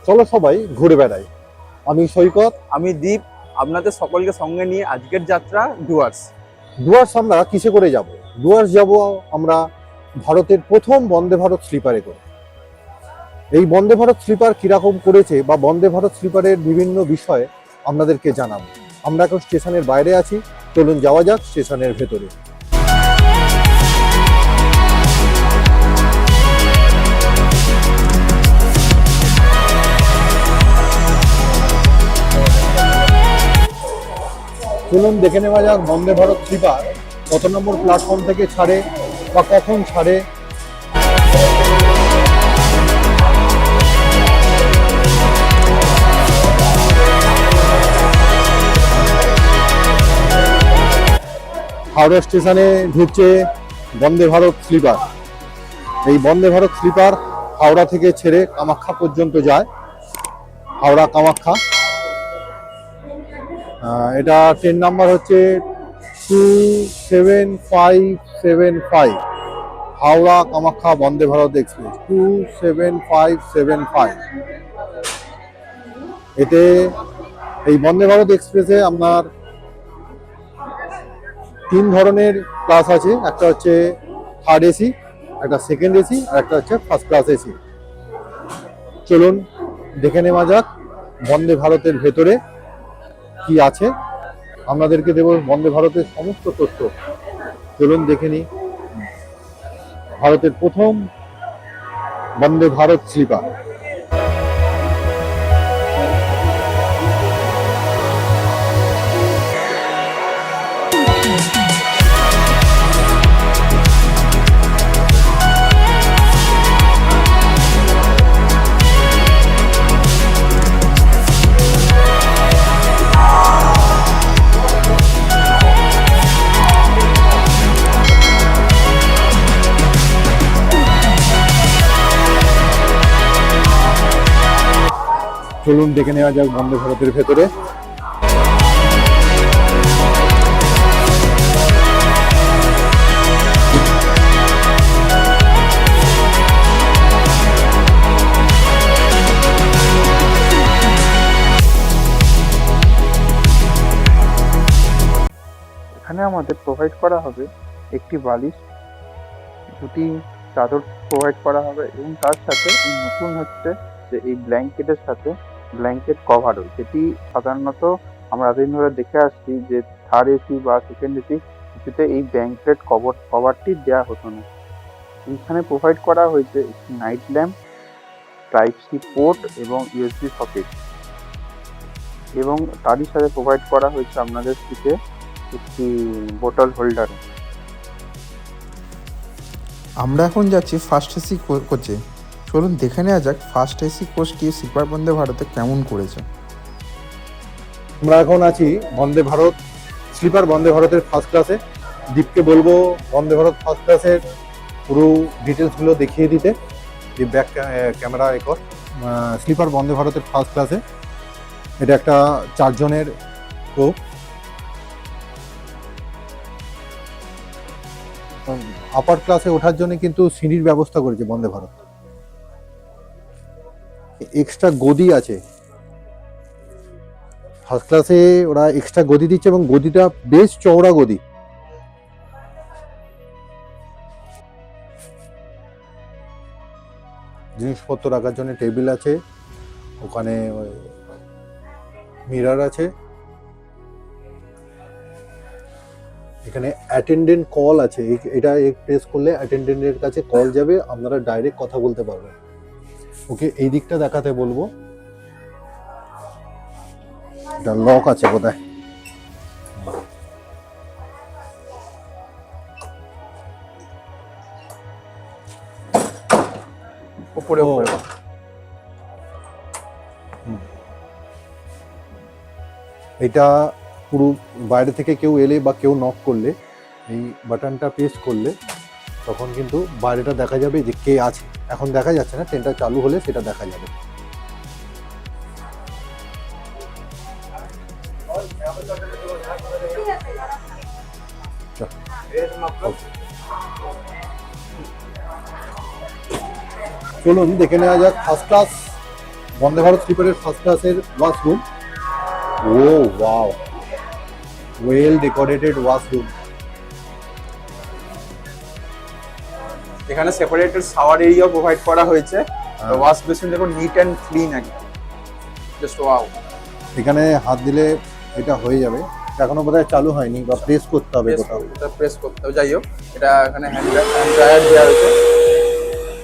চলো সবাই ঘুরে বেড়াই। আমি সৈকত। আমি দীপ। আপনাদের সকলকে সঙ্গে নিয়ে আজকের যাত্রা ডুয়ার্স। ডুয়ার্স আমরা কিসে করে যাব? ডুয়ার্স যাব আমরা ভারতের প্রথম বন্দে ভারত স্লিপারে করে। এই বন্দে ভারত স্লিপার কিরকম করেছে বা বন্দে ভারত স্লিপারের বিভিন্ন বিষয়ে আপনাদেরকে জানাবো। আমরা এখন স্টেশনের বাইরে আছি, চলুন যাওয়া যাক স্টেশনের ভেতরে। চলুন দেখে নেওয়া যাক বন্দে ভারত স্লিপার কত নম্বর প্ল্যাটফর্ম থেকে ছাড়ে বা কখন ছাড়ে। হাওড়া স্টেশনে ঢুকছে বন্দে ভারত স্লিপার। এই বন্দে ভারত স্লিপার হাওড়া থেকে ছেড়ে কামাখ্যা পর্যন্ত যায়, হাওড়া কামাখ্যা। এটা ট্রেন নাম্বার হচ্ছে 27575, হাওড়া কামাখ্যা বন্দে ভারত এক্সপ্রেস 27575। এতে এই বন্দে ভারত এক্সপ্রেসে আপনার তিন ধরনের ক্লাস আছে, একটা হচ্ছে থার্ড এসি, একটা সেকেন্ড এসি, আর একটা হচ্ছে ফার্স্ট ক্লাস এসি। চলুন দেখে নেওয়া যাক বন্দে ভারতের ভেতরে কি আছে। আপনাদেরকে দেব বন্দে ভারতের সমস্ত তথ্য। চলুন দেখে নিই ভারতের প্রথম বন্দে ভারত স্লিপার। চলুন দেখে নেওয়া যাক বন্দে ভারতের ভেতরে। এখানে আমাদের প্রোভাইড করা হবে একটি বালিশ, দুটি চাদর প্রোভাইড করা হবে এবং তার সাথে নতুন হচ্ছে যে এই ব্ল্যাঙ্কেটের সাথে ব্ল্যাঙ্কেট কভারও, যেটি সাধারণত আমরা এতদিন ধরে দেখে আসছি যে থার্ড এসি বা সেকেন্ড এসি কিছুতে এই ব্ল্যাঙ্কেট কভারটি দেওয়া হতো না। এইখানে প্রোভাইড করা হয়েছে একটি night lamp, type C port এবং ইউএসবি সকেট, এবং তারই সাথে প্রোভাইড করা হয়েছে আপনাদের সিটে একটি বোতল হোল্ডার। আমরা এখন যাচ্ছি ফার্স্ট এসি কোচে। চলুন দেখে নেওয়া যাক ফার্স্ট এসি কোচটি স্লিপার বন্দে ভারতে কেমন করেছে। আমরা এখন আছি বন্দে ভারত স্লিপার বন্দে ভারতের ফার্স্ট ক্লাসে। দীপকে বলবো বন্দে ভারত ফার্স্ট ক্লাসের পুরো ডিটেলসগুলো দেখিয়ে দিতে। যে ব্যাক ক্যামেরা একর স্লিপার বন্দে ভারতের ফার্স্ট ক্লাসে এটা একটা 4 জনের কোচ। আপার ক্লাসে ওঠার জন্য কিন্তু সিঁড়ির ব্যবস্থা করেছে বন্দে ভারত। এক্সট্রা গদি আছে ফার্স্ট ক্লাসে, ওরা এক্সট্রা গদি দিচ্ছে এবং গদিটা বেশ চওড়া গদি। জিনিসপত্র রাখার জন্য টেবিল আছে, ওখানে মিরর আছে। এখানে অ্যাটেন্ডেন্ট কল আছে, এটা প্রেস করলে অ্যাটেন্ডেন্টের কাছে কল যাবে, আপনারা ডাইরেক্ট কথা বলতে পারবেন। ওকে এই দিকটা দেখাতে বলবো। এটা লক আছে বোধহয়। উপরে এটা পুরো বাইরে থেকে কেউ এলে বা কেউ নক করলে এই বাটনটা প্রেস করলে তখন কিন্তু বাইরেটা দেখা যাবে যে কে আছে। এখন দেখা যাচ্ছে না, ট্রেনটা চালু হলে সেটা দেখা যাবে। চলুন দেখে নেওয়া যাক first class Vande Bharat স্লিপারের first ক্লাসের ওয়াশরুম। ও ওয়াও, ওয়েল ডেকোরেটেড ওয়াশরুম। এখানে সেপারেটেড শাওয়ার এরিয়া প্রোভাইড করা হয়েছে। ওয়াশ বেসিন দেখো নিট অ্যান্ড ক্লিন একদম, জাস্ট ওয়াও। এখানে হাত দিলে এটা হয়ে যাবে, এখনো বোধহয় চালু হয়নি বা প্রেস করতে হবে কোথাও। প্রেস করতে হবে, যাই হোক এটা এখানে হ্যান্ড ড্রায়ার দেওয়া হয়েছে।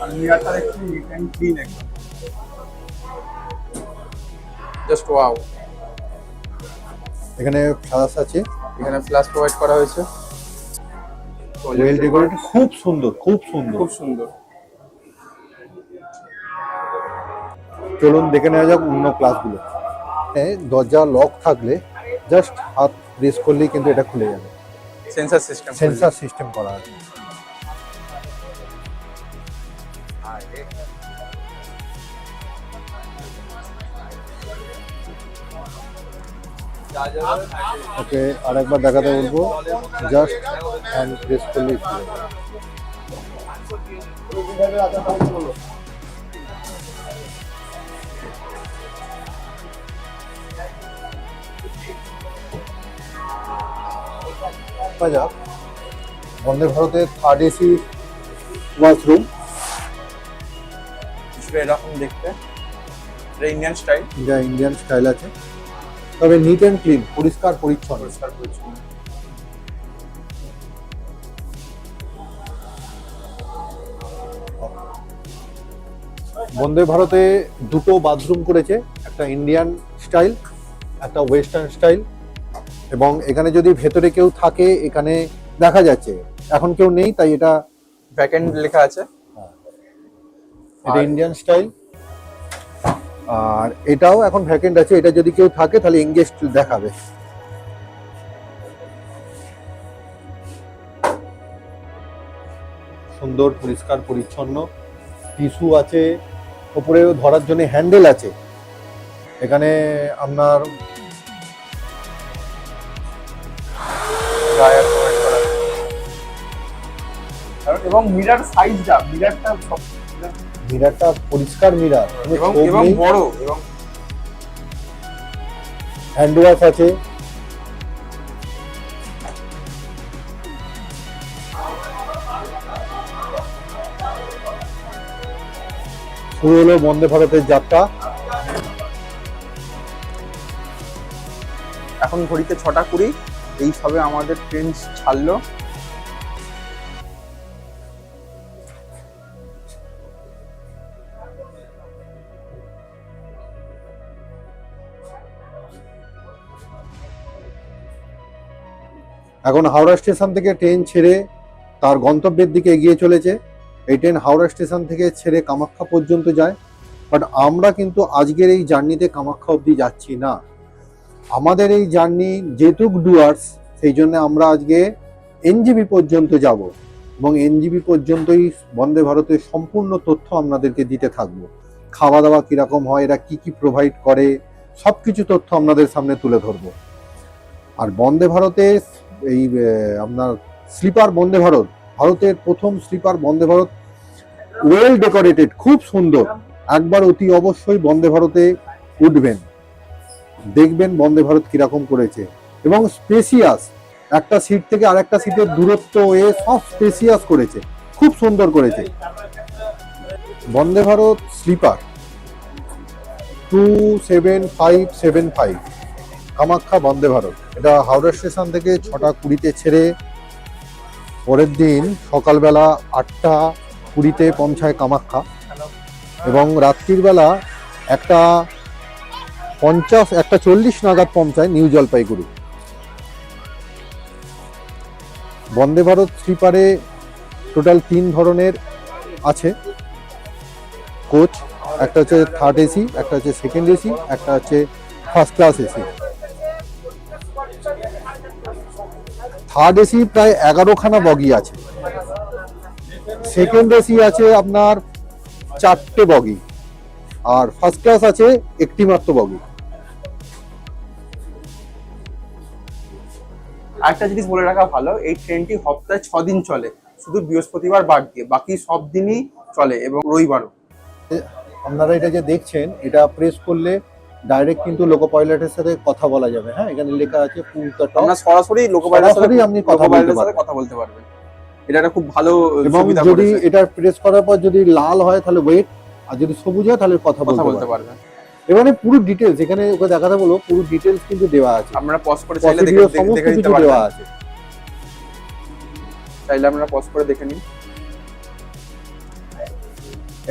আর মিরারটা দেখুন নিট অ্যান্ড ক্লিন একদম, জাস্ট ওয়াও। এখানে ফ্লাশ আছে, এখানে ফ্ল্যাশ প্রোভাইড করা হয়েছে, ওয়েল ডেকোরেটেড, খুব সুন্দর খুব সুন্দর। খুব সুন্দর। চলুন দেখে নেওয়া যাক অন্য ক্লাসগুলো। দরজা লক থাকলে জাস্ট হাত প্রেস করলেই কিন্তু এটা খুলে যাবে। সেন্সর সিস্টেম, সেন্সর সিস্টেম করা আছে। ওকে, আরেকবার দেখাতে বলবো, জাস্ট হ্যান্ড প্রেস করলেই খুলে যাবে। যাক বন্দে ভারতের থার্ড এসি ওয়াশরুম। এরকম দেখতে, এটা ইন্ডিয়ান স্টাইল। যা ইন্ডিয়ান স্টাইল আছে, তবে নিট অ্যান্ড ক্লিন, পরিষ্কার পরিচ্ছন্ন। বন্দে ভারতে দুটো বাথরুম করেছে, একটা ইন্ডিয়ান স্টাইল, একটা ওয়েস্টার্ন স্টাইল। এবং এখানে যদি ভেতরে কেউ থাকে, এখানে দেখা যাচ্ছে এখন কেউ নেই, তাই এটা ভ্যাকেন্ট লেখা আছে। এটা ইন্ডিয়ান স্টাইল। আর এটাও এখন ভ্যাকেন্ট আছে, এটা যদি কেউ থাকে তাহলে এঙ্গেজ দেখাবে। সুন্দর পরিষ্কার পরিচ্ছন্ন, টিস্যু আছে, উপরেও ধরার জন্য হ্যান্ডেল আছে। এখানে আপনার ড্রায়ার প্রোভাইড করা আছে। এবং মিরার সাইজটা, মিরারটা মিরারটা পরিষ্কার মিরার, এবং বড়, এবং হ্যান্ড ওয়াশ আছে। শুরু হলো বন্দে ভারতের যাত্রা। এখন ঘড়িতে 6টা 20, এই সবে আমাদের ট্রেন ছাড়লো। এখন হাওড়া স্টেশন থেকে ট্রেন ছেড়ে তার গন্তব্যের দিকে এগিয়ে চলেছে। এই ট্রেন হাওড়া স্টেশন থেকে ছেড়ে কামাখ্যা পর্যন্ত যায়, বাট আমরা কিন্তু আজকের এই জার্নিতে কামাখ্যা অবধি যাচ্ছি না। আমাদের এই জার্নি যেটুক ডুয়ার্স, সেই জন্য আমরা আজকে এনজিবি পর্যন্ত যাব এবং এনজিবি পর্যন্তই বন্দে ভারতের সম্পূর্ণ তথ্য আপনাদেরকে দিতে থাকবো। খাওয়া দাওয়া কীরকম হয়, এরা কি কি প্রোভাইড করে, সব কিছু তথ্য আপনাদের সামনে তুলে ধরবো। আর বন্দে ভারতে এই আপনার স্লিপার বন্দে ভারত, ভারতের প্রথম sleeper Vande Bharat, well decorated, খুব সুন্দর। একবার অতি অবশ্যই বন্দে ভারতে উঠবেন, দেখবেন বন্দে ভারত কিরকম করেছে। এবং স্পেসিয়াস, একটা সিট থেকে আরেকটা সিটের দূরত্ব সব স্পেসিয়াস করেছে, খুব সুন্দর করেছে। বন্দে ভারত স্লিপার 27575 কামাখ্যা বন্দে ভারত, এটা হাওড়া স্টেশন থেকে 6টা 20-তে ছেড়ে পরের দিন সকালবেলা 8টা 20-তে পৌঁছায় কামাখ্যা, এবং রাত্রির বেলা 1:50 1:40 নাগাদ পৌঁছায় নিউ জলপাইগুড়ি। বন্দে ভারত স্লিপারে টোটাল 3 ধরনের আছে কোচ, একটা হচ্ছে থার্ড এসি, একটা হচ্ছে সেকেন্ড এসি, একটা হচ্ছে first class AC. Third AC প্রায় 11খানা বগি আছে, সেকেন্ড এসি আছে আপনার 4টে বগি, আর ফার্স্ট ক্লাস আছে 1টি মাত্র বগি। আরেকটা জিনিস বলে রাখা ভালো, এই ট্রেনটি সপ্তাহে 6 দিন চলে, শুধু বৃহস্পতিবার বাদ দিয়ে বাকি সব দিনই চলে, এবং রবিবারও। আপনারা এটা যে দেখছেন, এটা প্রেস করলে ডাইরেক্ট কিন্তু লোকো পাইলটের সাথে কথা বলা যাবে। হ্যাঁ, এখানে লেখা আছে পুল দ্য টপ। আপনার সরাসরি সরাসরি আপনি কথা বলতে পারবেন। কথা বলতে পারবেন। এটা একটা খুব ভালো এবং সুবিধা যদি করেছে। এটা প্রেস করার পর যদি লাল হয় তাহলে ওয়েট, আর যদি সবুজ হয় তাহলে কথা কথা বলতে বলতে পারবেন। পারবেন। এবারে পুরো ডিটেলস এখানে ওকে দেখাতে বলো, পুরো ডিটেলস কিন্তু দেওয়া আছে, আপনারা পজ করে চাইলে প্রসিডিওর দেখে সমস্ত দেখে নিতে কিছু দেওয়া পারবেন। আছে। চাইলে আপনারা পজ করে দেখে নিন।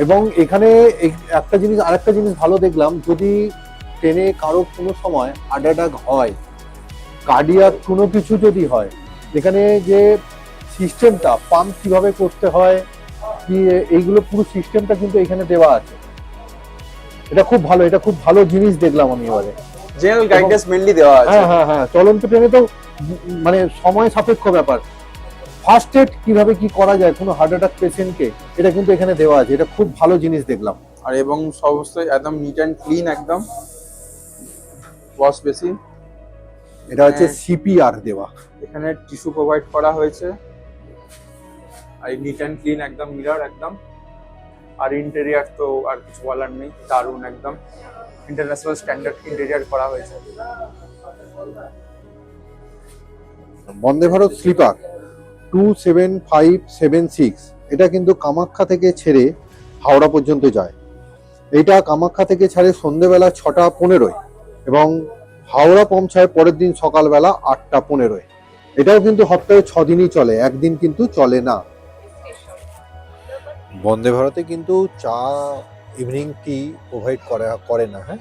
এবং এখানে একটা জিনিস, আরেকটা জিনিস ভালো দেখলাম, যদি ট্রেনে কারো কোনো সময় হার্ট অ্যাটাক হয়, কার্ডিয়াক কোনো কিছু যদি হয়, এখানে যে সিস্টেমটা পাম্প কিভাবে করতে হয় কি, এইগুলো পুরো সিস্টেমটা কিন্তু এখানে দেওয়া আছে। এটা খুব ভালো, এটা খুব ভালো জিনিস দেখলাম আমি এবারে। জেনারেল গাইডেন্স মেইনলি দেওয়া আছে। হ্যাঁ, চলন্ত ট্রেনে তো মানে সময় সাপেক্ষ ব্যাপার। ফার্স্ট এড কিভাবে কি করা যায় কোনো হার্ট অ্যাটাক পেশেন্টকে, এটা কিন্তু এখানে দেওয়া আছে। এটা খুব ভালো জিনিস দেখলাম। আর এবং সমস্ত একদম নিট অ্যান্ড ক্লিন, একদম ওয়াশ বেসিন। এটা হচ্ছে সিপিআর দেওয়া। এখানে টিস্যু প্রোভাইড করা হয়েছে। আর নিট অ্যান্ড ক্লিন, একদম মিরর একদম। আর ইন্টেরিয়ার তো আর কিছু বলার নেই, দারুণ একদম ইন্টারন্যাশনাল স্ট্যান্ডার্ড ইন্টেরিয়ার করা হয়েছে। বন্দে ভারত স্লিপার 27576, এটা কিন্তু কামাখ্যা থেকে ছেড়ে হাওড়া পর্যন্ত যায়। এটা কামাখ্যা থেকে ছাড়ে সন্ধ্যেবেলা 6:15 এবং হাওড়া পৌঁছায় পরের দিন সকালবেলা 8:15। এটাও কিন্তু সপ্তাহে 6 দিনই চলে, একদিন কিন্তু চলে না। বন্দে ভারতে কিন্তু চা, ইভিনিং টি প্রোভাইড করে না। হ্যাঁ,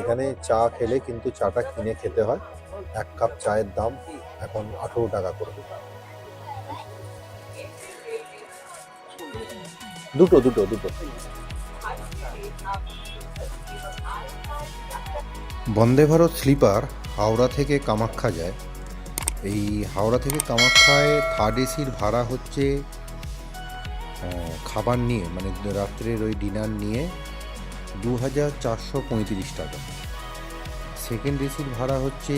এখানে চা খেলে কিন্তু চাটা কিনে খেতে হয়। 1 কাপ চায়ের দাম এখন 18 টাকা করে। দুটো। বন্দে ভারত স্লিপার হাওড়া থেকে কামাখ্যা যায়। এই হাওড়া থেকে কামাখ্যায় থার্ড এসির ভাড়া হচ্ছে খাবার নিয়ে, মানে রাত্রের ওই ডিনার নিয়ে 2435 টাকা। সেকেন্ড এসির ভাড়া হচ্ছে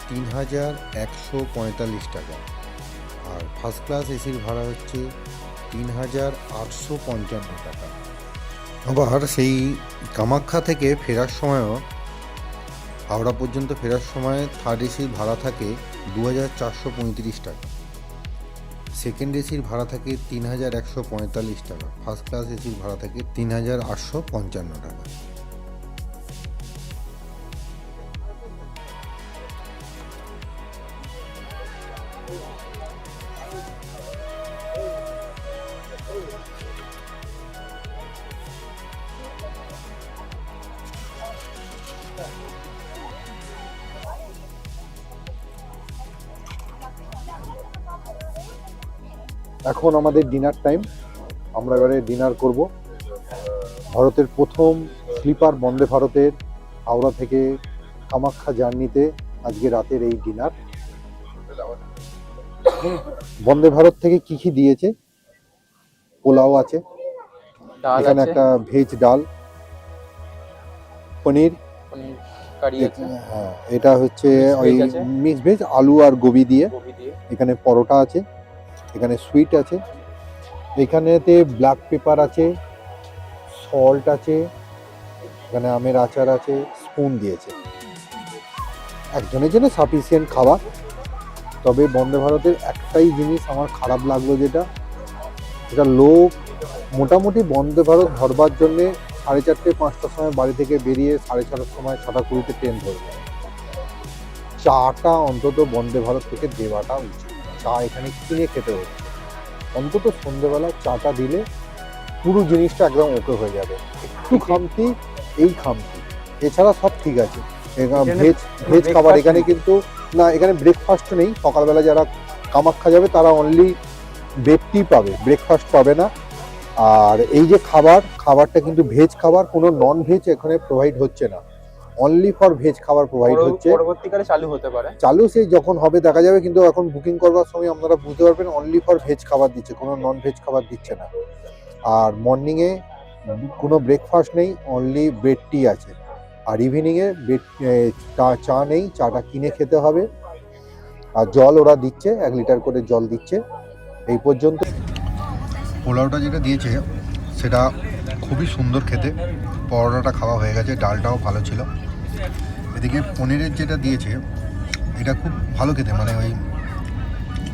3145 টাকা। আর ফার্স্ট ক্লাস এসির ভাড়া হচ্ছে 3855 টাকা। আবার সেই কামাখ্যা থেকে ফেরার সময়ও, হাওড়া পর্যন্ত ফেরার সময় থার্ড এসির ভাড়া থাকে 2435 টাকা। সেকেন্ড এসির ভাড়া থাকে 3145 টাকা। ফার্স্ট ক্লাস এসির ভাড়া থাকে 3855 টাকা। এখন আমাদের ডিনার টাইম, আমরা এবারে ডিনার করব। ভারতের প্রথম স্লিপার বন্দে ভারতের হাওড়া থেকে কামাখ্যা জার্নিতে আজকে রাতের এই ডিনার। বন্দে ভারত থেকে কি কি দিয়েছে, পোলাও আছে, এখানে একটা ভেজ ডাল, পনির, কারি আছে, হ্যাঁ এটা হচ্ছে Mixed ওই veg আছে। মিক্স ভেজ, আলু আর গোবি দিয়ে। গোবি দিয়ে। এখানে পরোটা আছে, এখানে সুইট আছে, এখানেতে ব্ল্যাক পেপার আছে, সল্ট আছে, এখানে আমের আচার আছে, স্পুন দিয়েছে। একজনের জন্য সাফিসিয়েন্ট খাবার। তবে বন্দে ভারতের একটাই জিনিস আমার খারাপ লাগলো, যেটা লোক মোটামুটি বন্দে ভারত ধরবার জন্যে 4:30-5টার সময় বাড়ি থেকে বেরিয়ে 6:30টার সময় 6:20 ট্রেন ধরবে। চাটা অন্তত বন্দে ভারত থেকে দেওয়াটা উচিত। চা এখানে কিনে খেতে হচ্ছে, অন্তত সন্ধ্যেবেলা চাটা দিলে পুরো জিনিসটা একদম ওকে হয়ে যাবে। একটু খামতি, এই খামতি, এছাড়া সব ঠিক আছে। ভেজ খাবার এখানে কিন্তু না, এখানে ব্রেকফাস্ট নেই। সকালবেলা যারা কামাখ্যা যাবে তারা অনলি ব্রেড টি পাবে, ব্রেকফাস্ট পাবে না। আর এই যে খাবারটা কিন্তু ভেজ খাবার, কোনো নন ভেজ এখানে প্রোভাইড হচ্ছে না, অনলি ফর ভেজ খাবার প্রোভাইড হচ্ছে। পরবর্তীকালে চালু হতে পারে। চালু সেই যখন হবে দেখা যাবে, কিন্তু এখন বুকিং করবার সময় আপনারা বুঝতে পারবেন অনলি ফর ভেজ খাবার দিচ্ছে, কোনো নন ভেজ খাবার দিচ্ছে না। আর মর্নিংয়ে কোনো ব্রেকফাস্ট নেই, অনলি ব্রেড টি আছে। আর ইভিনিংয়ে চা নেই, চাটা কিনে খেতে হবে। আর জল ওরা দিচ্ছে, 1 লিটার করে জল দিচ্ছে। এই পর্যন্ত। পোলাওটা যেটা দিয়েছে সেটা খুবই সুন্দর খেতে। পরোটাটা খাওয়া হয়ে গেছে, ডালটাও ভালো ছিল। এদিকে পনিরের যেটা দিয়েছে এটা খুব ভালো খেতে, মানে ওই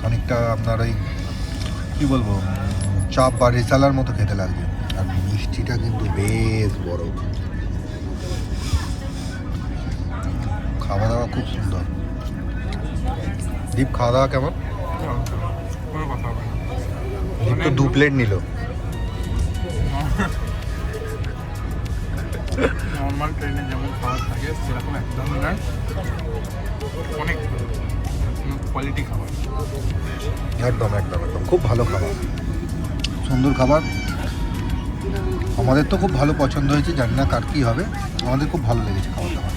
অনেকটা আপনার ওই কী বলবো চাপ বা রেসালার মতো খেতে লাগছে। আর মিষ্টিটা কিন্তু বেশ বড়। খাওয়া দাওয়া খুব সুন্দর। দীপ, খাওয়া দাওয়া কেমন? দীপ তো 2 প্লেট নিল। নর্মাল ট্রেনে যেমন খাবার থাকে সেরকম একদম না, অনেক কোয়ালিটি খাবার। একদম একদম একদম খুব ভালো খাবার, সুন্দর খাবার। আমাদের তো খুব ভালো পছন্দ হয়েছে, জানি না কার কী হবে, আমাদের খুব ভালো লেগেছে খাবার দাবার।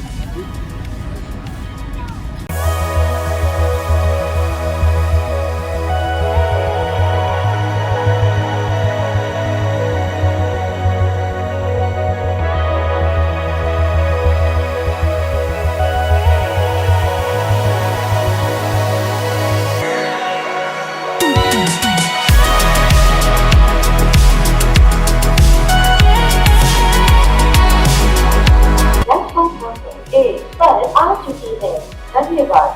ए पर आ चुकी है। धन्यवाद।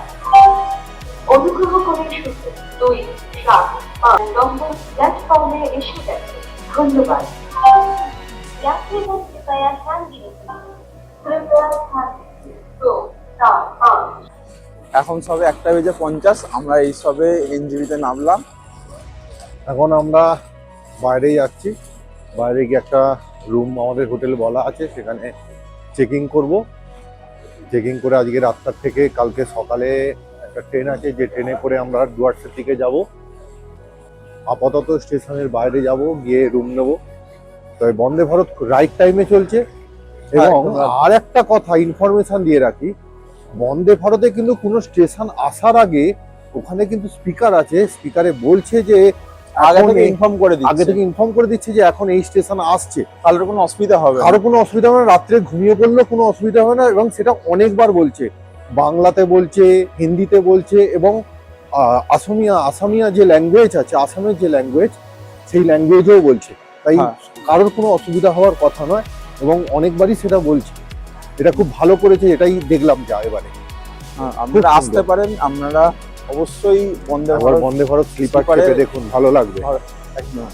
অনুগ্রহ করে শুনুন 2-7-5 নম্বর প্ল্যাটফর্মে এসে গেছে। ধন্যবাদ। यात्रीगण कृपया ध्यान दीजिए। कृपया ध्यान दीजिए। 2-7-5 এখন সবে 1:50, আমরা এই সবে এনজিবিতে নামলাম। এখন আমরা বাইরে যাচ্ছি, বাইরে গিয়ে একটা রুম আমাদের হোটেল বলা আছে, সেখানে চেকিং করব। চেকিং করে আজকে রাতটার থেকে কালকে সকালে একটা ট্রেন আছে, যে ট্রেনে করে আমরা ডুয়ার্সের দিকে যাব। আপাতত স্টেশনের বাইরে যাব, গিয়ে রুম নেব। তবে বন্দে ভারত রাইট টাইমে চলছে। এবং আর একটা কথা ইনফরমেশন দিয়ে রাখি, বন্দে ভারতে কিন্তু কোনো স্টেশন আসার আগে ওখানে কিন্তু স্পিকার আছে, স্পিকারে বলছে যে আগে এখন থেকে ইনফর্ম করে দিচ্ছে, আগে থেকে ইনফর্ম করে দিচ্ছে যে এখন এই স্টেশন আসছে। কারোর কোনো অসুবিধা হবে না। কারো কোনো অসুবিধা হবে না, রাত্রে ঘুমিয়ে পড়লেও কোনো অসুবিধা হবে না। এবং সেটা অনেকবার বলছে, বাংলাতে বলছে, হিন্দিতে বলছে, এবং আসামিয়া যে ল্যাঙ্গুয়েজ আছে, আসামের যে ল্যাঙ্গুয়েজ, সেই ল্যাঙ্গুয়েজেও বলছে। তাই হ্যাঁ। কারোর কোনো অসুবিধা হওয়ার কথা নয়, এবং অনেকবারই সেটা বলছে। এটা খুব ভালো করেছে, এটাই দেখলাম যা এবারে। হ্যাঁ, আপনারা খুব আসতে পারেন, আপনারা অবশ্যই বন্দে আবার ভারত বন্দে ভারত স্লিপার স্লিপারে- চেপে দেখুন, ভালো লাগবে। একদম